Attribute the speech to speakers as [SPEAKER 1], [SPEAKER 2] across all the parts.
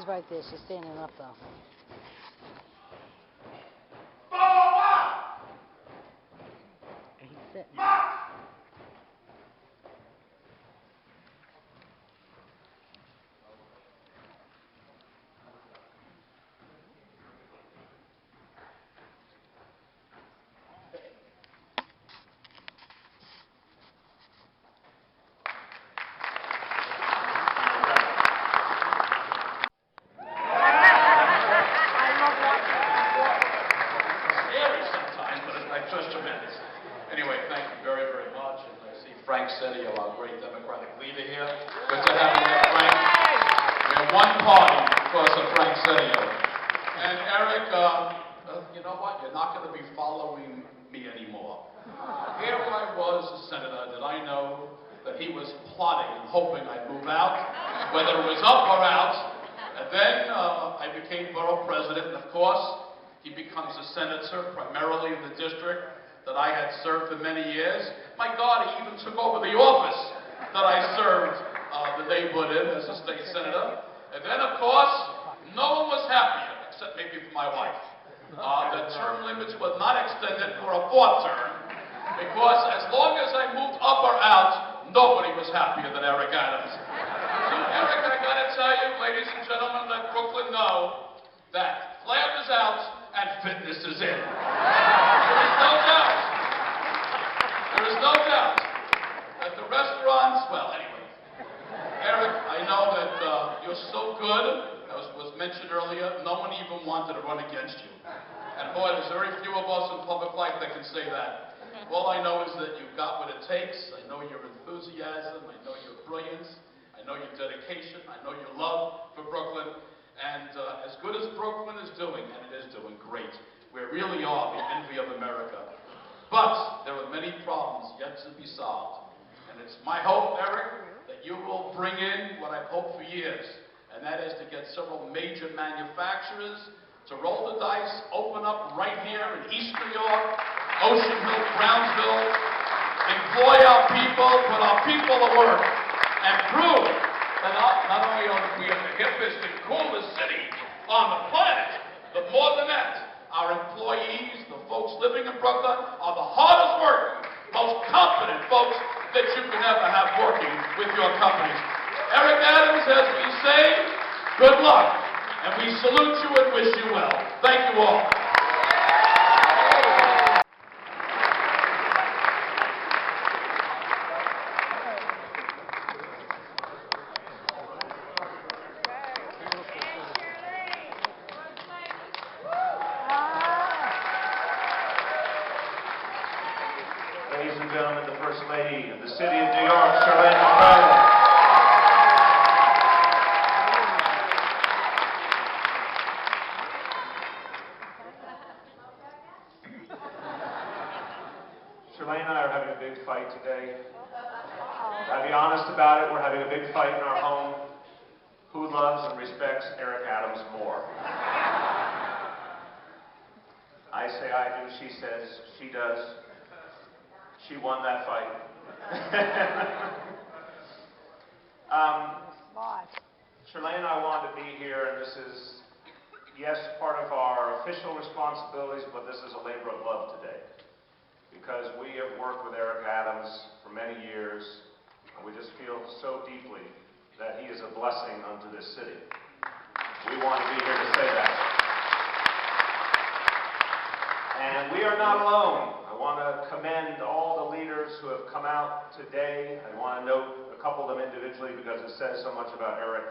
[SPEAKER 1] Right there, she's standing up though. And he's sitting.
[SPEAKER 2] Our great Democratic leader here. Good to have you here, Frank. We're one party because of Frank Sedillo. And Eric, you know what? You're not going to be following me anymore. Here I was a senator. Did I know that he was plotting and hoping I'd move out, whether it was up or out? And then I became borough president, and of course, he becomes a senator, primarily in the district that I had served for many years. My God, he even took over the office that I served the neighborhood in as a state senator. And then, of course, no one was happier, except maybe for my wife. The term limits were not extended for a fourth term, because as long as I moved up or out, nobody was happier than Eric Adams. So, Eric, I gotta tell you, ladies and gentlemen, let Brooklyn know that flair is out and fitness is in. There is no doubt. There is no doubt that the restaurants, well, anyway, Eric, I know that you're so good, as was mentioned earlier, no one even wanted to run against you. And boy, there's very few of us in public life that can say that. All I know is that you've got what it takes. I know your enthusiasm, I know your brilliance, I know your dedication, I know your love for Brooklyn. And as good as Brooklyn is doing, and it is doing great, we really are the envy of America. But there are many problems yet to be solved. And it's my hope, Eric, that you will bring in what I've hoped for years, and that is to get several major manufacturers to roll the dice, open up right here in East New York, Ocean Hill, Brownsville, employ our people, put our people to work, and prove that not only are we the hippest and coolest city on the planet, but more than that, our employees, the folks living in Brooklyn, are the hardest folks that you can ever have working with your companies. Eric Adams, as we say, good luck, and we salute you and wish you well. Thank you all.
[SPEAKER 3] Ladies and gentlemen, the First Lady of the City of New York, Charlene. Charlene and I are having a big fight today. I'll be honest about it, we're having a big fight in our home. Who loves and respects Eric Adams more? I say I do, she says she does. She won that fight. Charlene and I wanted to be here, and this is, yes, part of our official responsibilities, but this is a labor of love today. Because we have worked with Eric Adams for many years, and we just feel so deeply that he is a blessing unto this city. We want to be here to say that. And we are not alone. I want to commend all the leaders who have come out today. I want to note a couple of them individually because it says so much about Eric.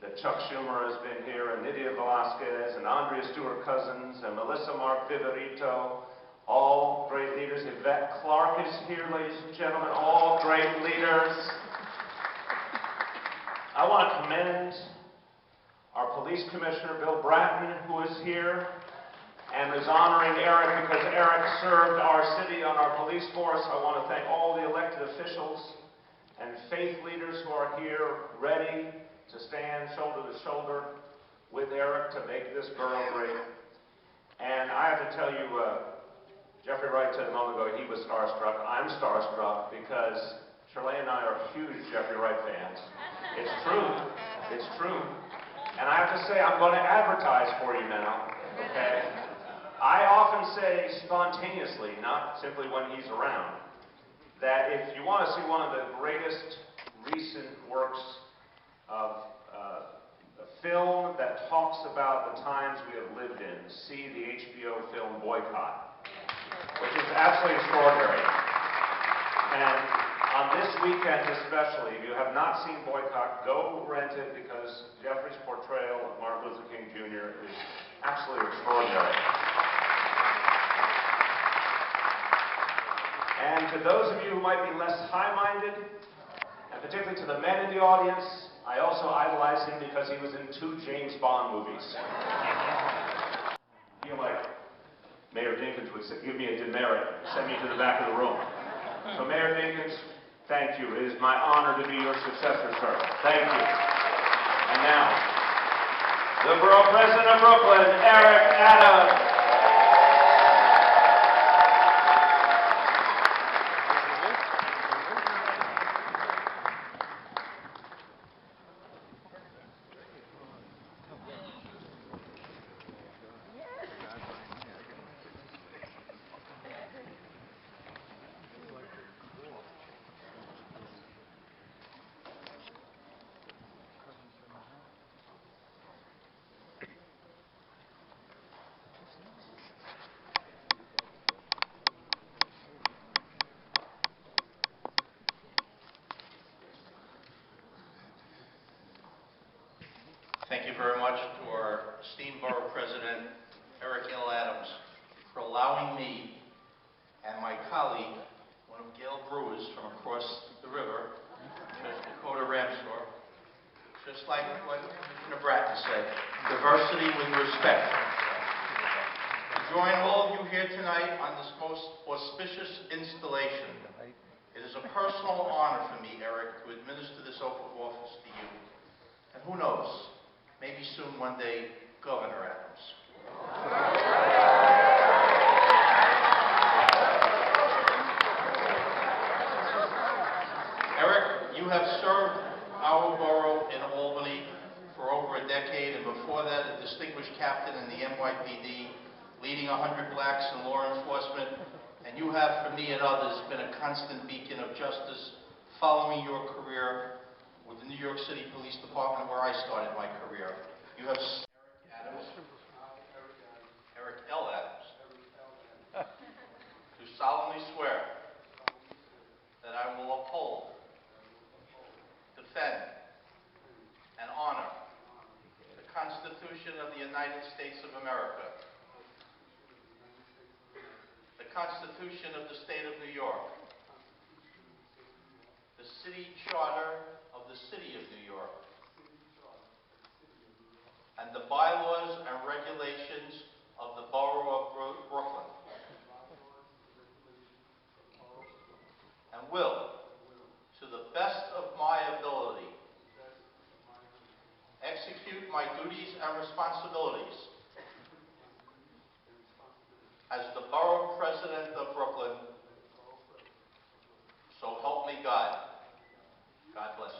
[SPEAKER 3] That Chuck Schumer has been here, and Nydia Velasquez, and Andrea Stewart-Cousins, and Melissa Mark Viverito. All great leaders. Yvette Clark is here, ladies and gentlemen. All great leaders. I want to commend our police commissioner, Bill Bratton, who is here and is honoring Eric because Eric served our city on our police force. I want to thank all the elected officials and faith leaders who are here ready to stand shoulder to shoulder with Eric to make this borough great. And I have to tell you, Jeffrey Wright said a moment ago he was starstruck. I'm starstruck because Charlene and I are huge Jeffrey Wright fans. It's true. It's true. And I have to say, I'm going to advertise for you now, okay? I often say spontaneously, not simply when he's around, that if you want to see one of the greatest recent works of a film that talks about the times we have lived in, see the HBO film Boycott, which is absolutely extraordinary. And on this weekend especially, if you have not seen Boycott, go rent it because Jeffrey's portrayal of Martin Luther King Jr. is absolutely extraordinary. And to those of you who might be less high-minded, and particularly to the men in the audience, I also idolize him because he was in 2 James Bond movies. I feel like Mayor Dinkins would give me a demerit, send me to the back of the room. So Mayor Dinkins, thank you. It is my honor to be your successor, sir. Thank you. And now, the Borough President of Brooklyn, Eric Adams.
[SPEAKER 4] Thank you very much to our esteemed Borough President, Eric L. Adams, for allowing me and my colleague, one of Gail Brewer's from across the river, Dakota Ramsor, just like what Commissioner Bratton said, diversity with respect. To join all of you here tonight on this most auspicious installation, it is a personal honor for me, Eric, to administer this oath of office to you. And who knows, maybe soon one day, Governor Adams. Eric, you have served our borough in Albany for over a decade, and before that, a distinguished captain in the NYPD, leading 100 blacks in law enforcement, and you have, for me and others, been a constant beacon of justice following your career with the New York City Police Department, where I started my career. You have Eric L. Adams, do solemnly swear that I will uphold, defend, and honor the Constitution of the United States of America, the Constitution of the State of New York, the City Charter of the City of New York, and the bylaws and regulations of the Borough of Brooklyn, and will, to the best of my ability, execute my duties and responsibilities as the Borough President of Brooklyn. So help me God. God bless you.